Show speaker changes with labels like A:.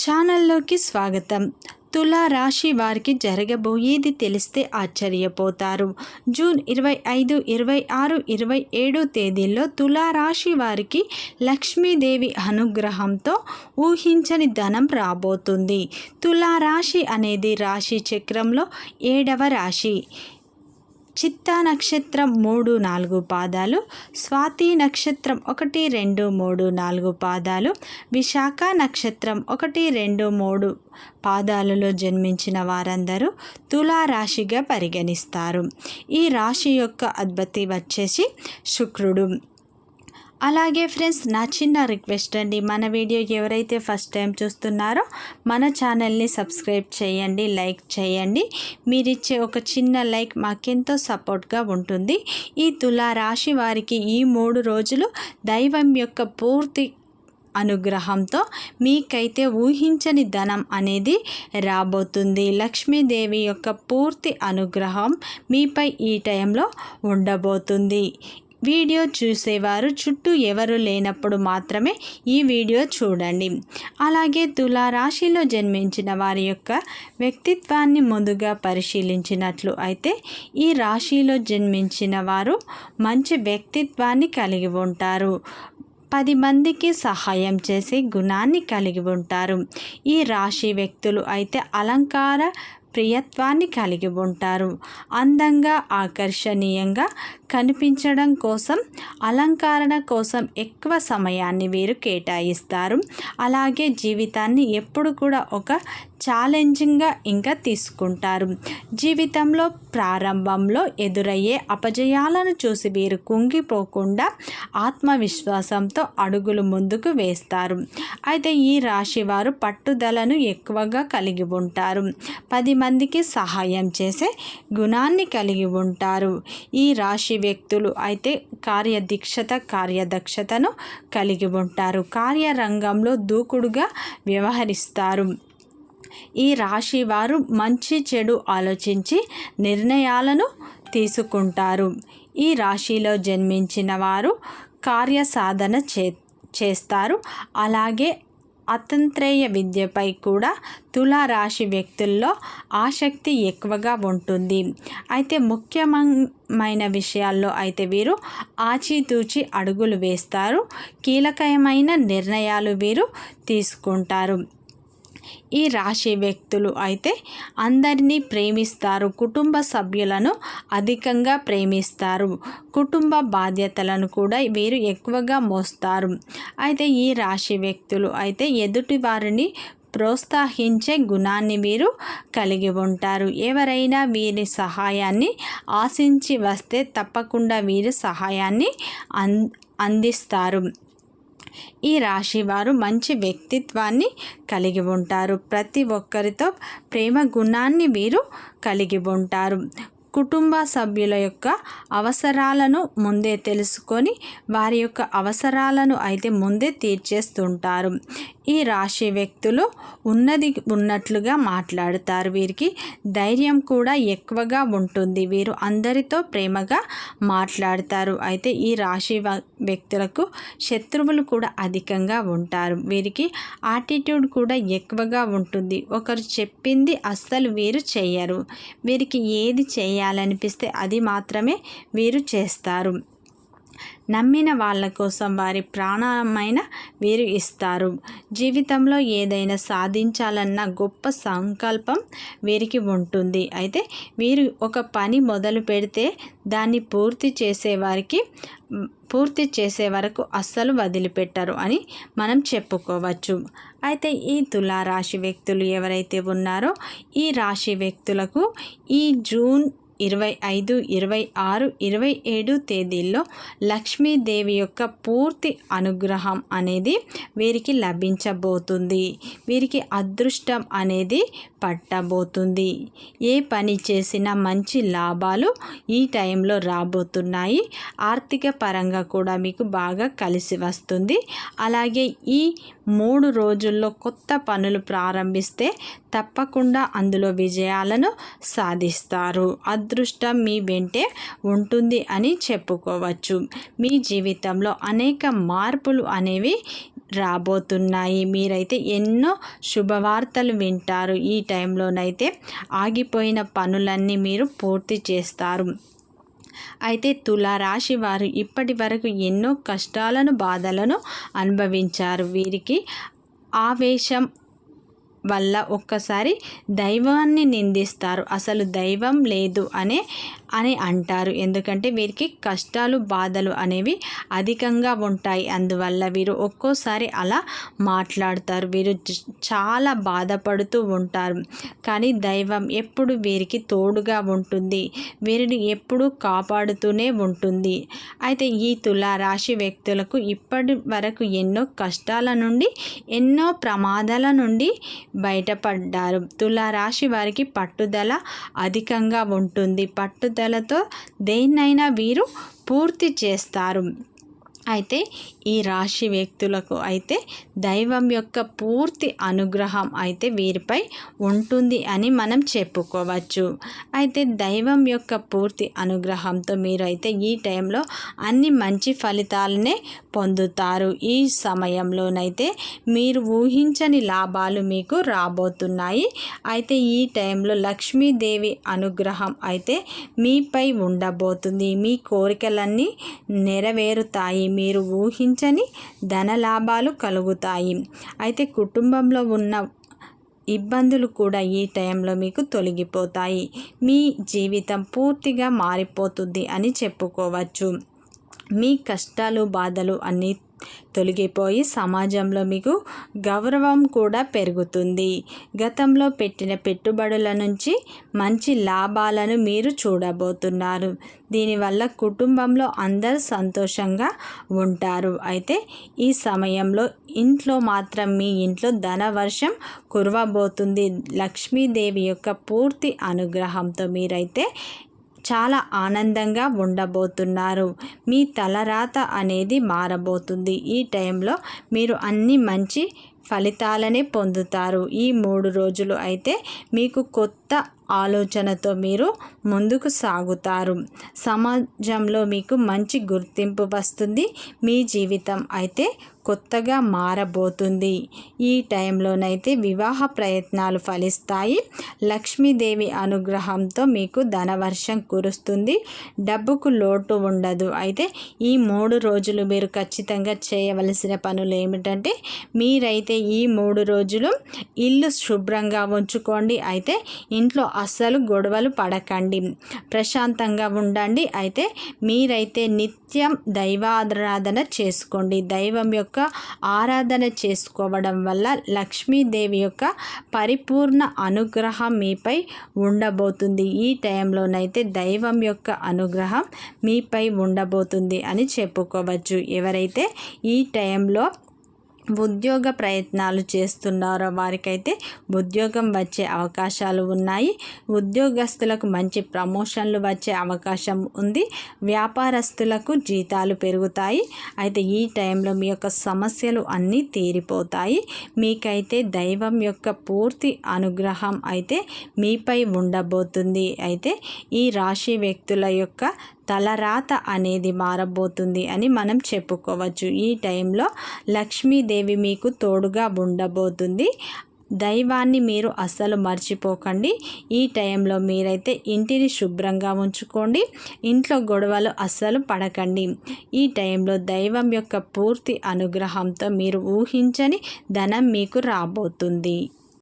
A: ఛానల్లోకి స్వాగతం. తులా రాశి వారికి జరగబోయేది తెలిస్తే ఆశ్చర్యపోతారు. జూన్ 25, 26, 27 తేదీల్లో తులారాశి వారికి లక్ష్మీదేవి అనుగ్రహంతో ఊహించని ధనం రాబోతుంది. తులారాశి అనేది రాశి చక్రంలో 7వ రాశి. చిత్తా నక్షత్రం 3, 4 పాదాలు, స్వాతి నక్షత్రం 1, 2, 3, 4 పాదాలు, విశాఖ నక్షత్రం 1, 2, 3 పాదాలలో జన్మించిన వారందరూ తులారాశిగా పరిగణిస్తారు. ఈ రాశి యొక్క అధిపతి వచ్చేసి శుక్రుడు. అలాగే ఫ్రెండ్స్, నా చిన్న రిక్వెస్ట్ అండి, మన వీడియో ఎవరైతే ఫస్ట్ టైం చూస్తున్నారో మన ఛానల్ని సబ్స్క్రైబ్ చేయండి, లైక్ చేయండి. మీరిచ్చే ఒక చిన్న లైక్ మాకెంతో సపోర్ట్గా ఉంటుంది. ఈ తులారాశి వారికి ఈ 3 రోజులు దైవం యొక్క పూర్తి అనుగ్రహంతో మీకైతే ఊహించని ధనం అనేది రాబోతుంది. లక్ష్మీదేవి యొక్క పూర్తి అనుగ్రహం మీపై ఈ టైంలో ఉండబోతుంది. వీడియో చూసేవారు చుట్టూ ఎవరు లేనప్పుడు మాత్రమే ఈ వీడియో చూడండి. అలాగే తులారాశిలో జన్మించిన వారి యొక్క వ్యక్తిత్వాన్ని ముందుగా పరిశీలించినట్లు అయితే ఈ రాశిలో జన్మించిన వారు మంచి వ్యక్తిత్వాన్ని కలిగి ఉంటారు. 10 మందికి సహాయం చేసే గుణాన్ని కలిగి ఉంటారు. ఈ రాశి వ్యక్తులు అయితే అలంకార ప్రియత్వాన్ని కలిగి ఉంటారు. అందంగా ఆకర్షణీయంగా కనిపించడం కోసం అలంకరణ కోసం ఎక్కువ సమయాన్ని వీరు కేటాయిస్తారు. అలాగే జీవితాన్ని ఎప్పుడు కూడా ఒక ఛాలెంజింగ్గా ఇంకా తీసుకుంటారు. జీవితంలో ప్రారంభంలో ఎదురయ్యే అపజయాలను చూసి వీరు కుంగిపోకుండా ఆత్మవిశ్వాసంతో అడుగులు ముందుకు వేస్తారు. అయితే ఈ రాశి వారు పట్టుదలను ఎక్కువగా కలిగి ఉంటారు. 10 మందికి సహాయం చేసే గుణాన్ని కలిగి ఉంటారు. ఈ రాశి వ్యక్తులు అయితే కార్యదక్షతను కలిగి ఉంటారు. కార్యరంగంలో దూకుడుగా వ్యవహరిస్తారు. ఈ రాశి వారు మంచి చెడు ఆలోచించి నిర్ణయాలను తీసుకుంటారు. ఈ రాశిలో జన్మించిన వారు కార్యసాధన చేస్తారు. అలాగే అతంత్రేయ విద్యపై కూడా తులారాశి వ్యక్తుల్లో ఆసక్తి ఎక్కువగా ఉంటుంది. అయితే ముఖ్యమైన విషయాల్లో అయితే వీరు ఆచితూచి అడుగులు వేస్తారు. కీలకమైన నిర్ణయాలు వీరు తీసుకుంటారు. ఈ రాశి వ్యక్తులు అయితే అందరినీ ప్రేమిస్తారు. కుటుంబ సభ్యులను అధికంగా ప్రేమిస్తారు. కుటుంబ బాధ్యతలను కూడా వీరు ఎక్కువగా మోస్తారు. అయితే ఈ రాశి వ్యక్తులు అయితే ఎదుటి వారిని ప్రోత్సహించే గుణాన్ని వీరు కలిగి ఉంటారు. ఎవరైనా వీరి సహాయాన్ని ఆశించి వస్తే తప్పకుండా వీరు సహాయాన్ని అందిస్తారు. ఈ రాశి వారు మంచి వ్యక్తిత్వాన్ని కలిగి ఉంటారు. ప్రతి ఒక్కరితో ప్రేమ గుణాన్ని వీరు కలిగి ఉంటారు. కుటుంబ సభ్యుల యొక్క అవసరాలను ముందే తెలుసుకొని వారి యొక్క అవసరాలను అయితే ముందే తీర్చేస్తుంటారు. ఈ రాశి వ్యక్తులు ఉన్నది ఉన్నట్లుగా మాట్లాడుతారు. వీరికి ధైర్యం కూడా ఎక్కువగా ఉంటుంది. వీరు అందరితో ప్రేమగా మాట్లాడతారు. అయితే ఈ రాశి వ్యక్తులకు శత్రువులు కూడా అధికంగా ఉంటారు. వీరికి యాటిట్యూడ్ కూడా ఎక్కువగా ఉంటుంది. ఒకరు చెప్పింది అస్సలు వీరు చేయరు. వీరికి ఏది చేయాలనిపిస్తే అది మాత్రమే వీరు చేస్తారు. నమ్మిన వాళ్ళ కోసం వారి ప్రాణమైన వీరు ఇస్తారు. జీవితంలో ఏదైనా సాధించాలన్న గొప్ప సంకల్పం వీరికి ఉంటుంది. అయితే వీరు ఒక పని మొదలు పెడితే దాన్ని పూర్తి చేసే వరకు అస్సలు వదిలిపెట్టరు అని మనం చెప్పుకోవచ్చు. అయితే ఈ తులారాశి వ్యక్తులు ఎవరైతే ఉన్నారో ఈ రాశి వ్యక్తులకు ఈ జూన్ 25, 26, 27 తేదీల్లో లక్ష్మీదేవి యొక్క పూర్తి అనుగ్రహం అనేది వీరికి లభించబోతుంది. వీరికి అదృష్టం అనేది పట్టబోతుంది. ఏ పని చేసినా మంచి లాభాలు ఈ టైంలో రాబోతున్నాయి. ఆర్థిక పరంగా కూడా మీకు బాగా కలిసి వస్తుంది. అలాగే ఈ 3 రోజుల్లో కొత్త పనులు ప్రారంభిస్తే తప్పకుండా అందులో విజయాలను సాధిస్తారు. అదృష్టం మీ వెంటే ఉంటుంది అని చెప్పుకోవచ్చు. మీ జీవితంలో అనేక మార్పులు అనేవి రాబోతున్నాయి. మీరైతే ఎన్నో శుభవార్తలు వింటారు. ఈ టైంలోనైతే ఆగిపోయిన పనులన్నీ మీరు పూర్తి చేస్తారు. అయితే తులారాశి వారు ఇప్పటి వరకు ఎన్నో కష్టాలను, బాధలను అనుభవించారు. వీరికి ఆవేశం వల్ల ఒక్కసారి దైవాన్ని నిందిస్తారు. అసలు దైవం లేదు అని అంటారు. ఎందుకంటే వీరికి కష్టాలు, బాధలు అనేవి అధికంగా ఉంటాయి. అందువల్ల వీరు ఒక్కోసారి అలా మాట్లాడతారు. వీరు చాలా బాధపడుతూ ఉంటారు. కానీ దైవం ఎప్పుడు వీరికి తోడుగా ఉంటుంది. వీరిని ఎప్పుడూ కాపాడుతూనే ఉంటుంది. అయితే ఈ తులారాశి వ్యక్తులకు ఇప్పటి వరకు ఎన్నో కష్టాల నుండి, ఎన్నో ప్రమాదాల నుండి బయటపడ్డారు. తులారాశి వారికి పట్టుదల అధికంగా ఉంటుంది. పట్టుదలతో దేన్నైనా వీరు పూర్తి చేస్తారు. అయితే ఈ రాశి వ్యక్తులకు అయితే దైవం యొక్క పూర్తి అనుగ్రహం అయితే వీరిపై ఉంటుంది అని మనం చెప్పుకోవచ్చు. అయితే దైవం యొక్క పూర్తి అనుగ్రహంతో మీరు అయితే ఈ టైంలో అన్ని మంచి ఫలితాలనే పొందుతారు. ఈ సమయంలోనైతే మీరు ఊహించని లాభాలు మీకు రాబోతున్నాయి. అయితే ఈ టైంలో లక్ష్మీదేవి అనుగ్రహం అయితే మీపై ఉండబోతుంది. మీ కోరికలన్నీ నెరవేరుతాయి. మీరు ఊహించని ధనలాభాలు కలుగుతాయి. అయితే కుటుంబంలో ఉన్న ఇబ్బందులు కూడా ఈ టైంలో మీకు తొలగిపోతాయి. మీ జీవితం పూర్తిగా మారిపోతుంది అని చెప్పుకోవచ్చు. మీ కష్టాలు, బాధలు అన్నీ తొలగిపోయి సమాజంలో మీకు గౌరవం కూడా పెరుగుతుంది. గతంలో పెట్టిన పెట్టుబడుల నుంచి మంచి లాభాలను మీరు చూడబోతున్నారు. దీనివల్ల కుటుంబంలో అందరూ సంతోషంగా ఉంటారు. అయితే ఈ సమయంలో ఇంట్లో మాత్రం మీ ఇంట్లో ధనవర్షం కురవబోతుంది. లక్ష్మీదేవి యొక్క పూర్తి అనుగ్రహంతో మీరైతే చాలా ఆనందంగా ఉండబోతున్నారు. మీ తలరాత అనేది మారబోతుంది. ఈ టైంలో మీరు అన్ని మంచి ఫలితాలనే పొందుతారు. ఈ 3 రోజులు అయితే మీకు కొత్త ఆలోచనతో మీరు ముందుకు సాగుతారు. సమాజంలో మీకు మంచి గుర్తింపు వస్తుంది. మీ జీవితం అయితే కొత్తగా మారబోతుంది. ఈ టైంలోనైతే వివాహ ప్రయత్నాలు ఫలిస్తాయి. లక్ష్మీదేవి అనుగ్రహంతో మీకు ధనవర్షం కురుస్తుంది. డబ్బుకు లోటు ఉండదు. అయితే ఈ 3 రోజులు మీరు ఖచ్చితంగా చేయవలసిన పనులు ఏమిటంటే మీరైతే ఈ 3 రోజులు ఇల్లు శుభ్రంగా ఉంచుకోండి. అయితే ఇంట్లో అస్సలు గొడవలు పడకండి. ప్రశాంతంగా ఉండండి. అయితే మీరైతే నిత్యం దైవారాధన చేసుకోండి. దైవం యొక్క ఆరాధన చేసుకోవడం వల్ల లక్ష్మీదేవి యొక్క పరిపూర్ణ అనుగ్రహం మీపై ఉండబోతుంది. ఈ టైంలోనైతే దైవం యొక్క అనుగ్రహం మీపై ఉండబోతుంది అని చెప్పుకోవచ్చు. ఎవరైతే ఈ టైంలో ఉద్యోగ ప్రయత్నాలు చేస్తున్నారో వారికైతే ఉద్యోగం వచ్చే అవకాశాలు ఉన్నాయి. ఉద్యోగస్తులకు మంచి ప్రమోషన్లు వచ్చే అవకాశం ఉంది. వ్యాపారస్తులకు జీతాలు పెరుగుతాయి. అయితే ఈ టైంలో మీ యొక్క సమస్యలు అన్నీ తీరిపోతాయి. మీకైతే దైవం యొక్క పూర్తి అనుగ్రహం అయితే మీపై ఉండబోతుంది. అయితే ఈ రాశి వ్యక్తుల యొక్క తలరాత అనేది మారబోతుంది అని మనం చెప్పుకోవచ్చు. ఈ టైంలో లక్ష్మీదేవి మీకు తోడుగా ఉండబోతుంది. దైవాన్ని మీరు అస్సలు మర్చిపోకండి. ఈ టైంలో మీరైతే ఇంటిని శుభ్రంగా ఉంచుకోండి. ఇంట్లో గొడవలు అస్సలు పడకండి. ఈ టైంలో దైవం యొక్క పూర్తి అనుగ్రహంతో మీరు ఊహించని ధనం మీకు రాబోతుంది.